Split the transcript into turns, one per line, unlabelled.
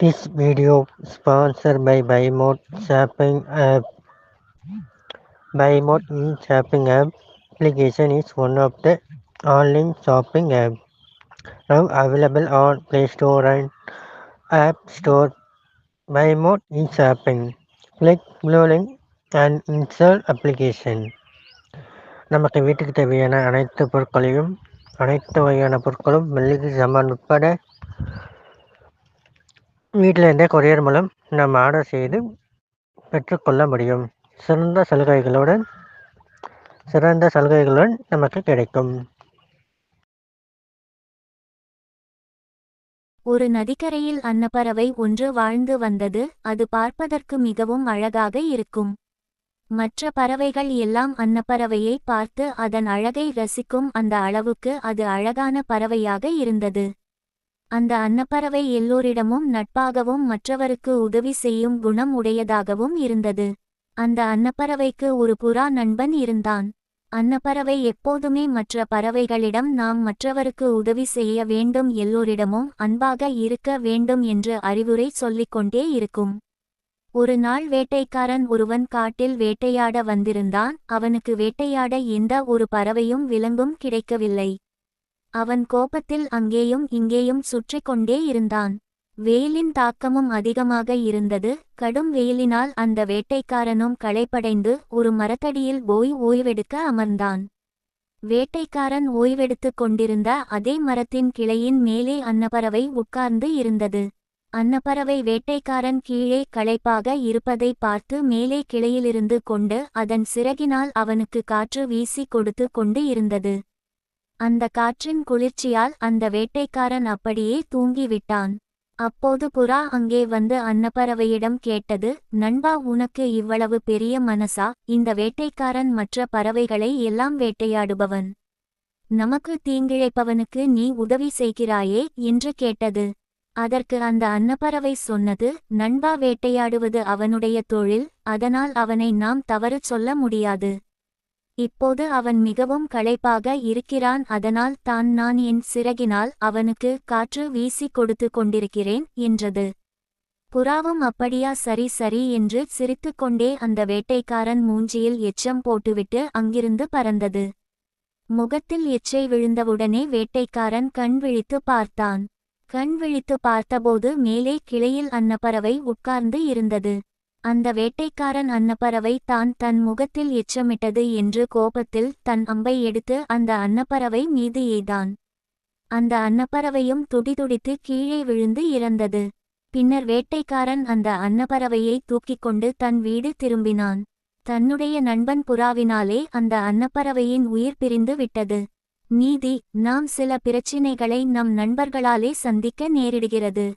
This video sponsored by BuyMode Shopping app. BuyMode e-shopping app application is one of the online shopping app now available on Play Store and App Store. BuyMode e-shopping. Click below link and install application. நமக்கு வீட்டுக்கு தேவையான அனைத்து பொருட்களையும் அனைத்து வகையான பொருட்களும் மளிகை சாமான் உட்பட வீட்டில் இருந்தே கொரியர் மூலம் நாம் ஆர்டர் செய்து பெற்றுக்கொள்ள முடியும். சிறந்த சலுகைகளுடன் நமக்கு கிடைக்கும்.
ஒரு நதிக்கரையில் அன்னப்பறவை ஒன்று வாழ்ந்து வந்தது. அது பார்ப்பதற்கு மிகவும் அழகாக இருக்கும். மற்ற பறவைகள் எல்லாம் அன்னப்பறவையை பார்த்து அதன் அழகை ரசிக்கும் அந்த அளவுக்கு அது அழகான பறவையாக இருந்தது. அந்த அன்னப்பறவை எல்லோரிடமும் நட்பாகவும் மற்றவருக்கு உதவி செய்யும் குணம் உடையதாகவும் இருந்தது. அந்த அன்னப்பறவைக்கு ஒரு புறா நண்பன் இருந்தான். அன்னப்பறவை எப்போதுமே மற்ற பறவைகளிடம் நாம் மற்றவருக்கு உதவி செய்ய வேண்டும், எல்லோரிடமும் அன்பாக இருக்க வேண்டும் என்று அறிவுரை சொல்லிக்கொண்டே இருக்கும். ஒரு நாள் வேட்டைக்காரன் ஒருவன் காட்டில் வேட்டையாட வந்திருந்தான். அவனுக்கு வேட்டையாட எந்த ஒரு பறவையும் விலங்கும் கிடைக்கவில்லை. அவன் கோபத்தில் அங்கேயும் இங்கேயும் சுற்றிக் கொண்டே இருந்தான். வெயிலின் தாக்கமும் அதிகமாக இருந்தது. கடும் வெயிலினால் அந்த வேட்டைக்காரனும் களைப்படைந்து ஒரு மரத்தடியில் போய் ஓய்வெடுக்க அமர்ந்தான். வேட்டைக்காரன் ஓய்வெடுத்துக் கொண்டிருந்த அதே மரத்தின் கிளையின் மேலே அன்னப்பறவை உட்கார்ந்து இருந்தது. அன்னப்பறவை வேட்டைக்காரன் கீழே களைப்பாக இருப்பதை பார்த்து மேலே கிளையிலிருந்து கொண்டு அதன் சிறகினால் அவனுக்கு காற்று வீசி கொடுத்து கொண்டு இருந்தது. அந்த காற்றின் குளிர்ச்சியால் அந்த வேட்டைக்காரன் அப்படியே தூங்கிவிட்டான். அப்போது புறா அங்கே வந்து அன்னப்பறவையிடம் கேட்டது, நண்பா, உனக்கு இவ்வளவு பெரிய மனசா? இந்த வேட்டைக்காரன் மற்ற பறவைகளை எல்லாம் வேட்டையாடுபவன். நமக்கு தீங்கிழைப்பவனுக்கு நீ உதவி செய்கிறாயே என்று கேட்டது. அதற்கு அந்த அன்னப்பறவை சொன்னது, நண்பா, வேட்டையாடுவது அவனுடைய தொழில். அதனால் அவனை நாம் தவறு சொல்ல முடியாது. இப்போது அவன் மிகவும் களைப்பாக இருக்கிறான். அதனால் தான் நான் என் சிறகினால் அவனுக்கு காற்று வீசி கொடுத்து கொண்டிருக்கிறேன் என்றது. புறாவும் அப்படியா, சரி சரி என்று சிரித்துக்கொண்டே அந்த வேட்டைக்காரன் மூஞ்சியில் எச்சம் போட்டுவிட்டு அங்கிருந்து பறந்தது. முகத்தில் எச்சை விழுந்தவுடனே வேட்டைக்காரன் கண் விழித்து பார்த்தான். கண் விழித்து பார்த்தபோது மேலே கிளையில் அன்னப்பறவை உட்கார்ந்து இருந்தது. அந்த வேட்டைக்காரன் அன்னப்பறவை தான் தன் முகத்தில் எச்சமிட்டது என்று கோபத்தில் தன் அம்பை எடுத்து அந்த அன்னப்பறவை மீது எய்தான். அந்த அன்னப்பறவையும் துடிதுடித்து கீழே விழுந்து இறந்தது. பின்னர் வேட்டைக்காரன் அந்த அன்னப்பறவையை தூக்கிக்கொண்டு தன் வீடு திரும்பினான். தன்னுடைய நண்பன் புறாவினாலே அந்த அன்னப்பறவையின் உயிர் பிரிந்து விட்டது. நீதி: நாம் சில பிரச்சினைகளை நம் நண்பர்களாலே சந்திக்க நேரிடுகிறது.